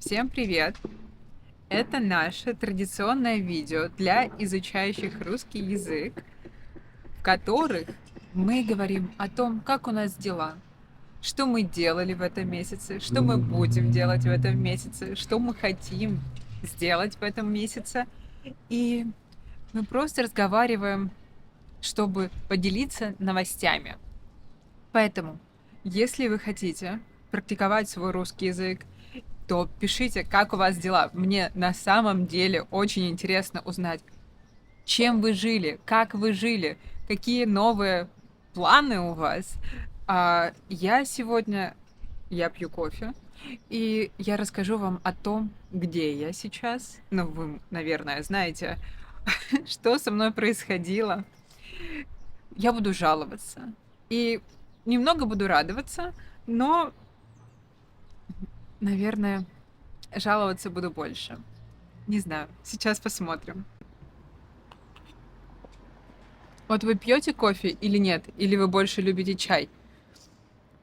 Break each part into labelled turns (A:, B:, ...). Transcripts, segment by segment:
A: Всем привет! Это наше традиционное видео для изучающих русский язык, в которых мы говорим о том, как у нас дела, что мы делали в этом месяце, что мы будем делать в этом месяце, что мы хотим сделать в этом месяце. И мы просто разговариваем, чтобы поделиться новостями. Поэтому, если вы хотите практиковать свой русский язык, то пишите, как у вас дела. Мне на самом деле очень интересно узнать, чем вы жили, как вы жили, какие новые планы у вас. Я пью кофе, и я расскажу вам о том, где я сейчас. Ну, вы, наверное, знаете, что со мной происходило. Я буду жаловаться. И немного буду радоваться, но, наверное, жаловаться буду больше. Не знаю, сейчас посмотрим. Вот вы пьете кофе или нет? Или вы больше любите чай?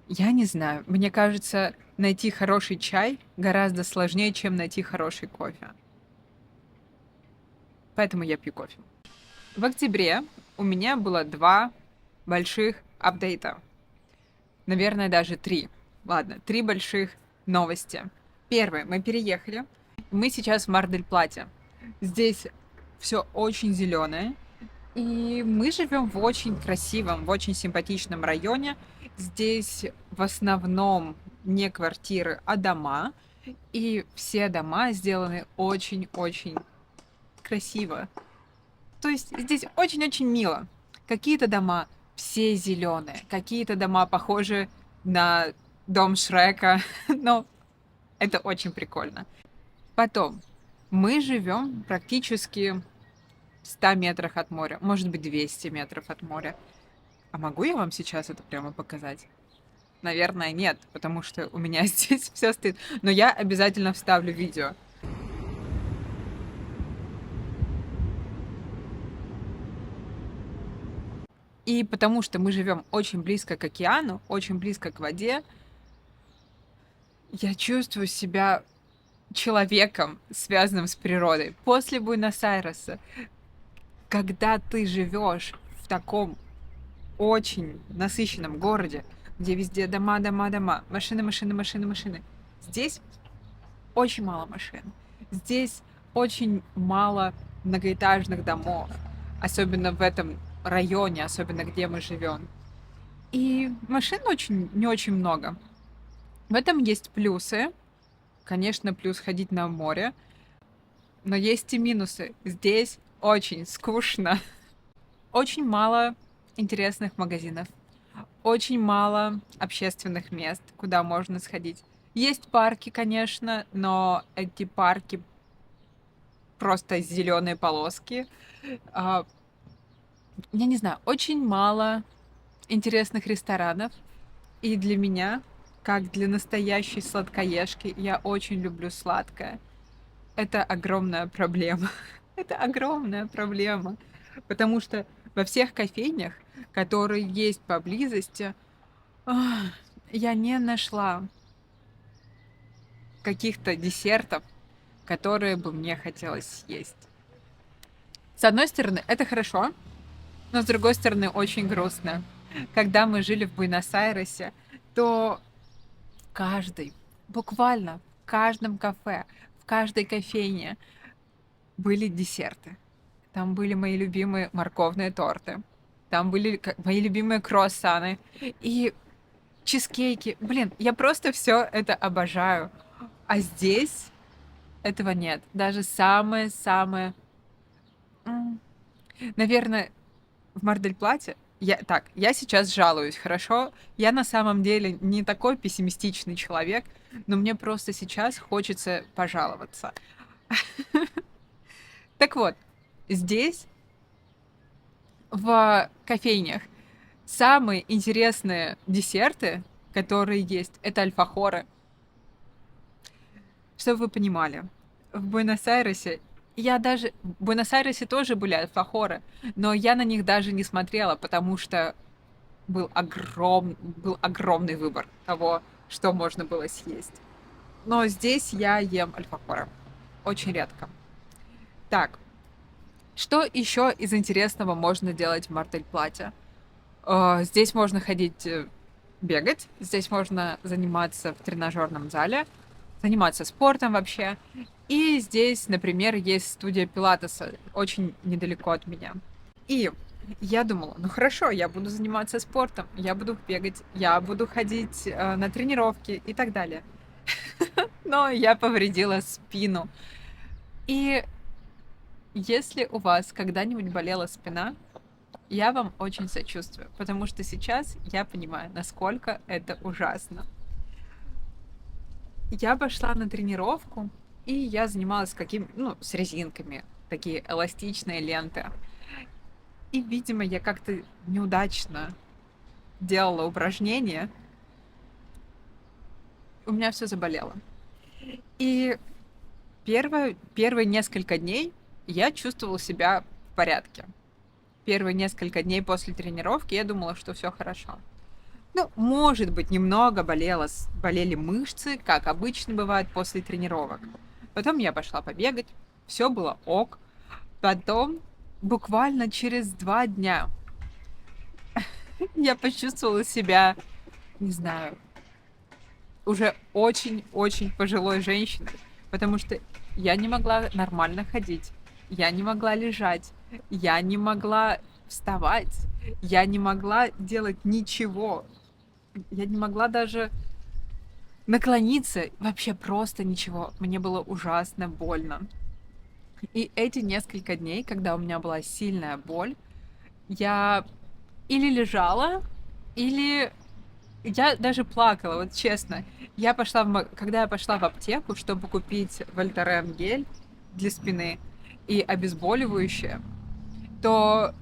A: Я не знаю. Мне кажется, найти хороший чай гораздо сложнее, чем найти хороший кофе. Поэтому я пью кофе. В октябре у меня было 2 больших апдейта. Наверное, даже 3. Ладно, 3 больших новости. Первое, мы переехали. Мы сейчас в Мар-дель-Плате. Здесь все очень зеленое. И мы живем в очень красивом, в очень симпатичном районе. Здесь в основном не квартиры, а дома. И все дома сделаны очень-очень красиво. То есть здесь очень-очень мило. Какие-то дома все зеленые, какие-то дома похожи на дом Шрека, но это очень прикольно. Потом, мы живем практически в 100 метрах от моря, может быть, 200 метров от моря. А могу я вам сейчас это прямо показать? Наверное, нет, потому что у меня здесь все стоит. Но я обязательно вставлю видео. И потому что мы живем очень близко к океану, очень близко к воде, я чувствую себя человеком, связанным с природой. После Буэнос-Айреса, когда ты живешь в таком очень насыщенном городе, где везде дома, дома, дома, машины, машины, машины, машины. Здесь очень мало машин. Здесь очень мало многоэтажных домов, особенно в этом районе, особенно где мы живем. И машин очень, не очень много. В этом есть плюсы. Конечно, плюс ходить на море. Но есть и минусы. Здесь очень скучно. Очень мало интересных магазинов. Очень мало общественных мест, куда можно сходить. Есть парки, конечно, но эти парки просто зеленые полоски. А, Я не знаю, очень мало интересных ресторанов. И для меня, как для настоящей сладкоежки, я очень люблю сладкое. Это огромная проблема. Это огромная проблема. Потому что во всех кофейнях, которые есть поблизости, ах, я не нашла каких-то десертов, которые бы мне хотелось съесть. С одной стороны, это хорошо, но с другой стороны, очень грустно. Когда мы жили в Буэнос-Айресе, то в каждой, буквально в каждом кафе, в каждой кофейне были десерты. Там были мои любимые морковные торты. Там были мои любимые круассаны и чизкейки. Блин, я просто все это обожаю. А здесь этого нет. Даже самое-самое... Наверное, в Мар-дель-Плате... Я сейчас жалуюсь, хорошо? Я на самом деле не такой пессимистичный человек, но мне просто сейчас хочется пожаловаться. Так вот, здесь, в кофейнях, самые интересные десерты, которые есть, это альфахоры. Чтобы вы понимали, в Буэнос-Айресе в Буэнос-Айресе тоже были альфахоры, но я на них даже не смотрела, потому что был огромный выбор того, что можно было съесть. Но здесь я ем альфа-хора. Очень редко. Так, что еще из интересного можно делать в Мар-дель-Плате? Здесь можно ходить бегать, здесь можно заниматься в тренажерном зале, заниматься спортом вообще. И здесь, например, есть студия пилатеса, очень недалеко от меня. И я думала, ну хорошо, я буду заниматься спортом, я буду бегать, я буду ходить на тренировки и так далее. Но я повредила спину. И если у вас когда-нибудь болела спина, я вам очень сочувствую, потому что сейчас я понимаю, насколько это ужасно. Я пошла на тренировку, и я занималась с резинками, такие эластичные ленты. И, видимо, я как-то неудачно делала упражнения, у меня все заболело. И первые несколько дней я чувствовала себя в порядке. Первые несколько дней после тренировки я думала, что все хорошо. Ну, может быть, немного болели мышцы, как обычно бывает после тренировок. Потом я пошла побегать, все было ок. Потом, буквально через 2 дня, я почувствовала себя, не знаю, уже очень-очень пожилой женщиной, потому что я не могла нормально ходить, я не могла лежать, я не могла вставать, я не могла делать ничего, я не могла даже наклониться, вообще просто ничего. Мне было ужасно больно. И эти несколько дней, когда у меня была сильная боль, я или лежала, или я даже плакала, вот честно. Когда я пошла в аптеку, чтобы купить Вольтарен гель для спины и обезболивающее, то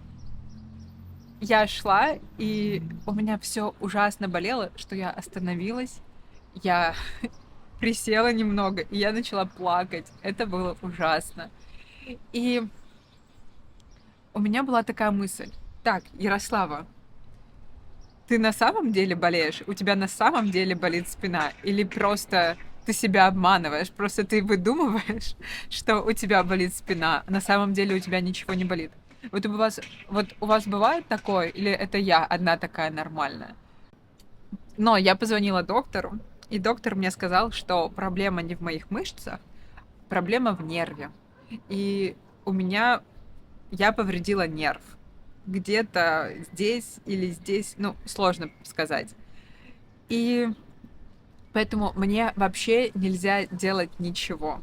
A: я шла, и у меня все ужасно болело, что я остановилась, я присела немного, и я начала плакать. Это было ужасно. И у меня была такая мысль. Так, Ярослава, ты на самом деле болеешь? У тебя на самом деле болит спина? Или просто ты себя обманываешь? Просто ты выдумываешь, что у тебя болит спина, а на самом деле у тебя ничего не болит? Вот у вас бывает такое? Или это я одна такая нормальная? Но я позвонила доктору, и доктор мне сказал, что проблема не в моих мышцах, проблема в нерве. И у меня я повредила нерв. Где-то здесь или здесь, ну, сложно сказать. И поэтому мне вообще нельзя делать ничего.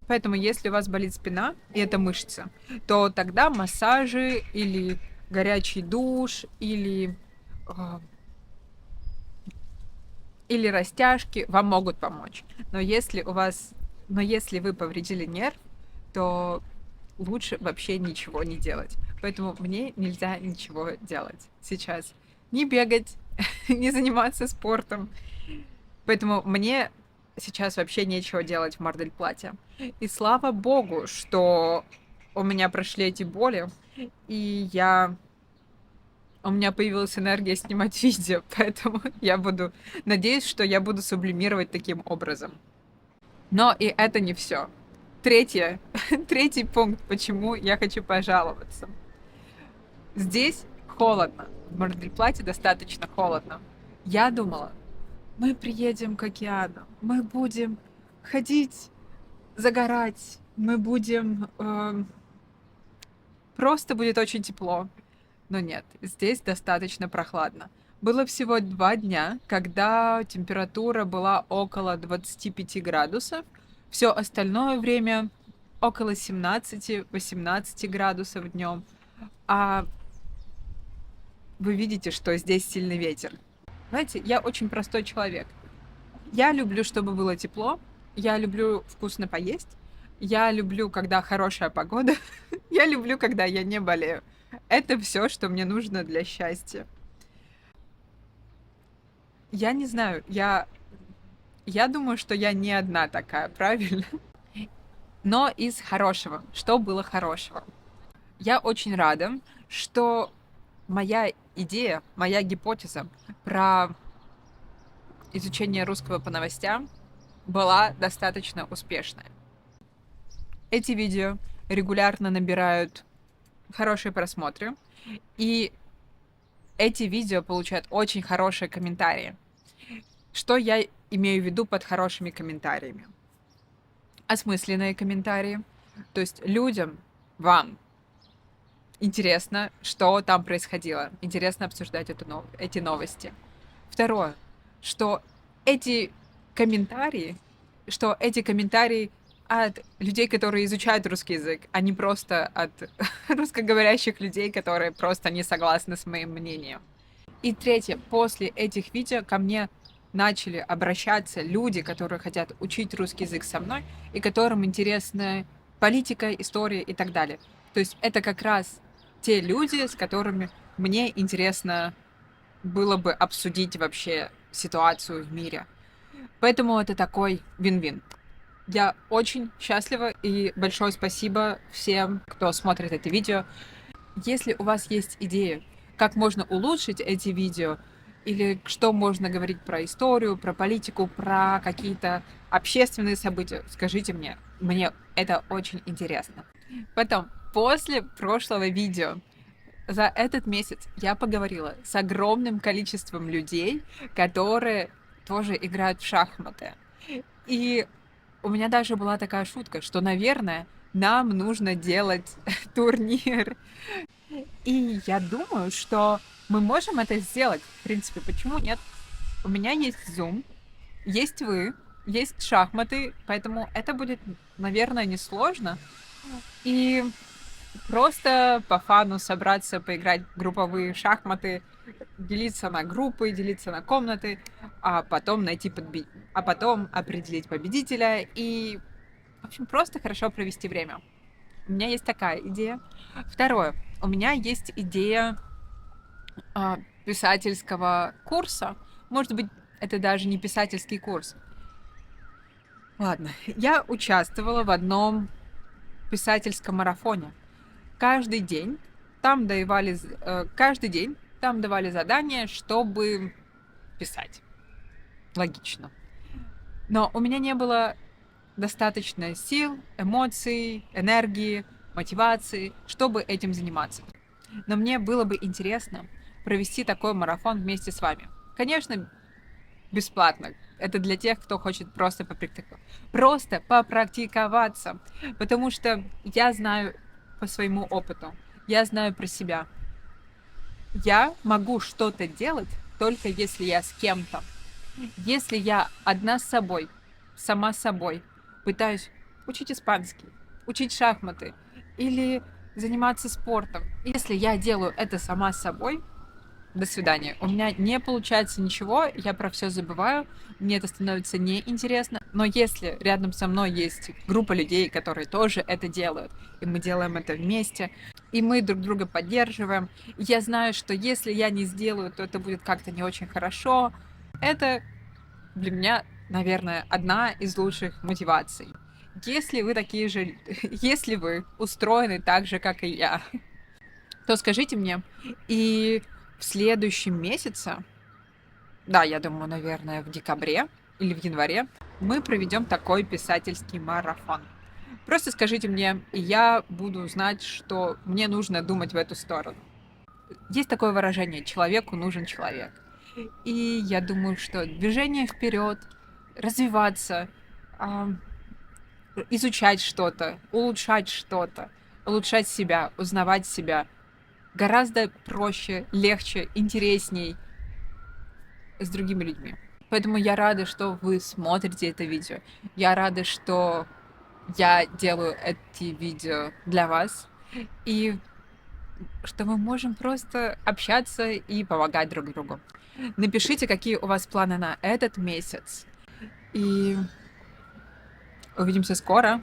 A: Поэтому если у вас болит спина, и это мышцы, то тогда массажи или горячий душ, а, или растяжки вам могут помочь. Но если вы повредили нерв, то лучше вообще ничего не делать. Поэтому мне нельзя ничего делать сейчас. Не бегать, не заниматься спортом. Поэтому мне сейчас вообще нечего делать в Мар-дель-Плате. И слава богу, что у меня прошли эти боли, и у меня появилась энергия снимать видео, поэтому надеюсь, что я буду сублимировать таким образом. Но и это не все. Третий пункт, почему я хочу пожаловаться. Здесь холодно. В Мар-дель-Плате достаточно холодно. Я думала, мы приедем к океану, мы будем ходить, загорать, мы будем... просто будет очень тепло. Но нет, здесь достаточно прохладно. Было всего 2 дня, когда температура была около 25 градусов. Все остальное время около 17-18 градусов днем. А вы видите, что здесь сильный ветер. Знаете, я очень простой человек. Я люблю, чтобы было тепло. Я люблю вкусно поесть. Я люблю, когда хорошая погода. Я люблю, когда я не болею. Это все, что мне нужно для счастья. Я не знаю, я думаю, что я не одна такая, правильно? Но из хорошего. Что было хорошего? Я очень рада, что моя идея, моя гипотеза про изучение русского по новостям была достаточно успешная. Эти видео регулярно набирают хорошие просмотры, и эти видео получают очень хорошие комментарии. Что я имею в виду под хорошими комментариями? Осмысленные комментарии. То есть людям, вам интересно, что там происходило. Интересно обсуждать эти новости. Второе, что эти комментарии, от людей, которые изучают русский язык, а не просто от русскоговорящих людей, которые просто не согласны с моим мнением. И третье, после этих видео ко мне начали обращаться люди, которые хотят учить русский язык со мной и которым интересна политика, история и так далее. То есть это как раз те люди, с которыми мне интересно было бы обсудить вообще ситуацию в мире. Поэтому это такой вин-вин. Я очень счастлива и большое спасибо всем, кто смотрит это видео. Если у вас есть идеи, как можно улучшить эти видео, или что можно говорить про историю, про политику, про какие-то общественные события, скажите мне. Мне это очень интересно. Потом, после прошлого видео, за этот месяц я поговорила с огромным количеством людей, которые тоже играют в шахматы. И у меня даже была такая шутка, что, наверное, нам нужно делать турнир. И я думаю, что мы можем это сделать. В принципе, почему нет? У меня есть Zoom, есть вы, есть шахматы, поэтому это будет, наверное, несложно. И просто по фану собраться, поиграть в групповые шахматы, делиться на группы, делиться на комнаты, а потом а потом определить победителя и, в общем, просто хорошо провести время. У меня есть такая идея. Второе. У меня есть идея писательского курса. Может быть, это даже не писательский курс. Ладно, я участвовала в одном писательском марафоне. Каждый день каждый день там давали задания, чтобы писать. Логично. Но у меня не было достаточно сил, эмоций, энергии, мотивации, чтобы этим заниматься. Но мне было бы интересно провести такой марафон вместе с вами. Конечно, бесплатно. Это для тех, кто хочет просто попрактиковаться. Потому что я знаю по своему опыту, я знаю про себя. Я могу что-то делать только если я с кем-то. Если я одна с собой, сама с собой, пытаюсь учить испанский, учить шахматы или заниматься спортом. Если я делаю это сама с собой, до свидания. У меня не получается ничего, я про все забываю, мне это становится неинтересно. Но если рядом со мной есть группа людей, которые тоже это делают, и мы делаем это вместе, и мы друг друга поддерживаем, и я знаю, что если я не сделаю, то это будет как-то не очень хорошо, это для меня, наверное, одна из лучших мотиваций. Если вы такие же, если вы устроены так же, как и я, то скажите мне, и в следующем месяце, да, я думаю, наверное, в декабре или в январе, мы проведем такой писательский марафон. Просто скажите мне, и я буду знать, что мне нужно думать в эту сторону. Есть такое выражение: человеку нужен человек. И я думаю, что движение вперед, развиваться, изучать что-то, улучшать себя, узнавать себя гораздо проще, легче, интересней с другими людьми. Поэтому я рада, что вы смотрите это видео. Я рада, что я делаю эти видео для вас. И что мы можем просто общаться и помогать друг другу. Напишите, какие у вас планы на этот месяц. И увидимся скоро.